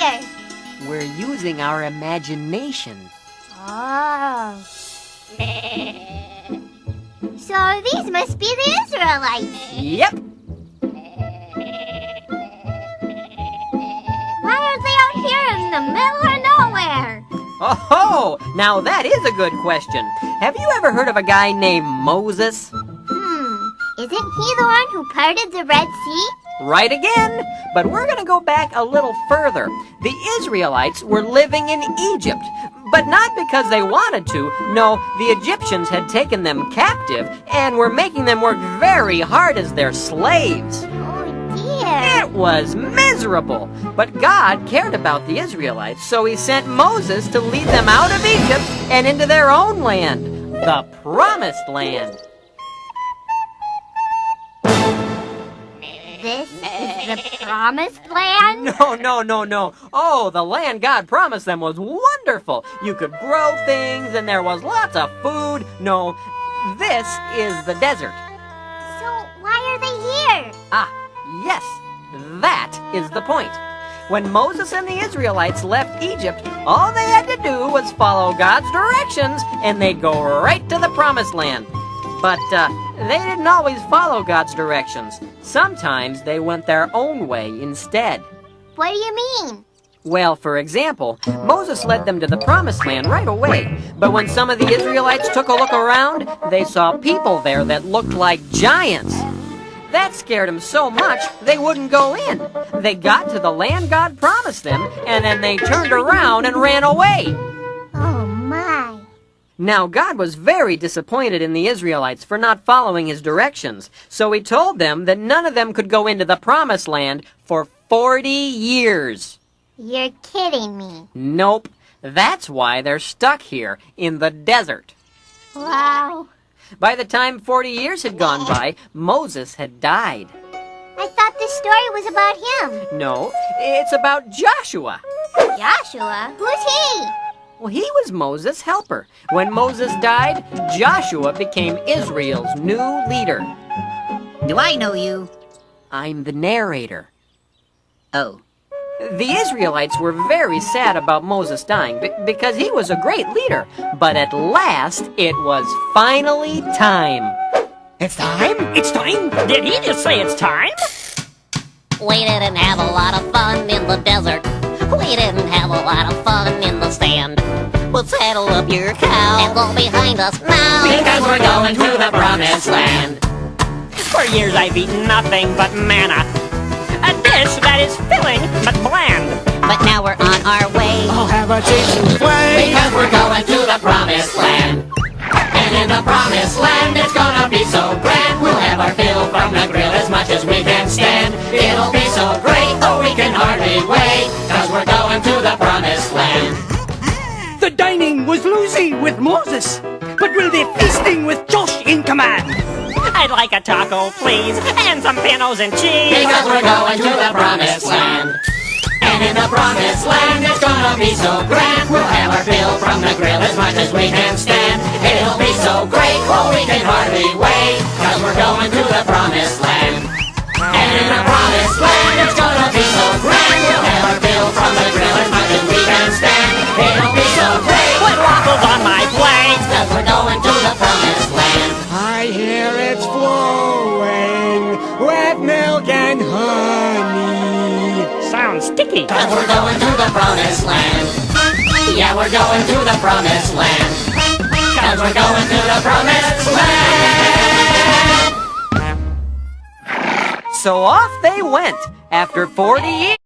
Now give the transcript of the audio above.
here? We're using our imagination. Oh. So these must be the Israelites. Yep. Why are they out here in the middle of nowhere? Oh, now that is a good question. Have you ever heard of a guy named Moses? Isn't he the one who parted the Red Sea? Right again. But we're going to go back a little further. The Israelites were living in Egypt, but not because they wanted to. No, the Egyptians had taken them captive and were making them work very hard as their slaves. Oh, dear. It was miserable. But God cared about the Israelites, so he sent Moses to lead them out of Egypt and into their own land, the Promised Land. This is the Promised Land? No. Oh, the land God promised them was wonderful. You could grow things and there was lots of food. No, this is the desert. So why are they here? Ah, yes, that is the point. When Moses and the Israelites left Egypt, all they had to do was follow God's directions and they'd go right to the Promised Land. But they didn't always follow God's directions. Sometimes they went their own way instead. What do you mean? Well, for example, Moses led them to the Promised Land right away. But when some of the Israelites took a look around, they saw people there that looked like giants. That scared them so much they wouldn't go in. They got to the land God promised them, and then they turned around and ran away. Oh, my. Now, God was very disappointed in the Israelites for not following his directions, so he told them that none of them could go into the Promised Land for 40 years. You're kidding me. Nope. That's why they're stuck here in the desert. Wow. By the time 40 years had gone by, Moses had died. I thought this story was about him. No, it's about Joshua. Joshua? Who's he? Well, he was Moses' helper. When Moses died, Joshua became Israel's new leader. Do I know you? I'm the narrator. Oh. The Israelites were very sad about Moses dying because he was a great leader. But at last, it was finally time. It's time? It's time? Did he just say it's time? We didn't have a lot of fun in the desert. We didn't have a lot of fun in the sand. Well, saddle up your cow and go behind us now, Because we're going to the Promised Land. For years I've eaten nothing but manna, a dish that is filling but bland. but now we're on our way. I'll have a taste and play. Because we're going to the Promised Land. And in the Promised Land it's gonna be so grand. We'll have our fill from the grill as much as we can stand. It'll be so great, oh we can hardly wait. Cause we're going to the Promised Land. The dining was loosey with Moses, but will be feasting with Josh in command. I'd like a taco, please, and some panos and cheese. Because we're going to the Promised Land. And in the Promised Land it's gonna be so grand. We'll have our fill from the grill as much as we can stand. It'll be so great, oh we can hardly wait. Cause we're going to the Promised Land. And in the Promised Land it's gonna be so grand. We'll have our fill from the grill as much as we can stand. It'll be so great. Put waffles on my plate. Cause we're going to the Promised Land. I hear it's flowing with milk and honey. Sounds sticky. Cause we're going to the Promised Land. Yeah, we're going to the Promised Land. Cause we're going to the Promised Land. So off they went. After 40 years...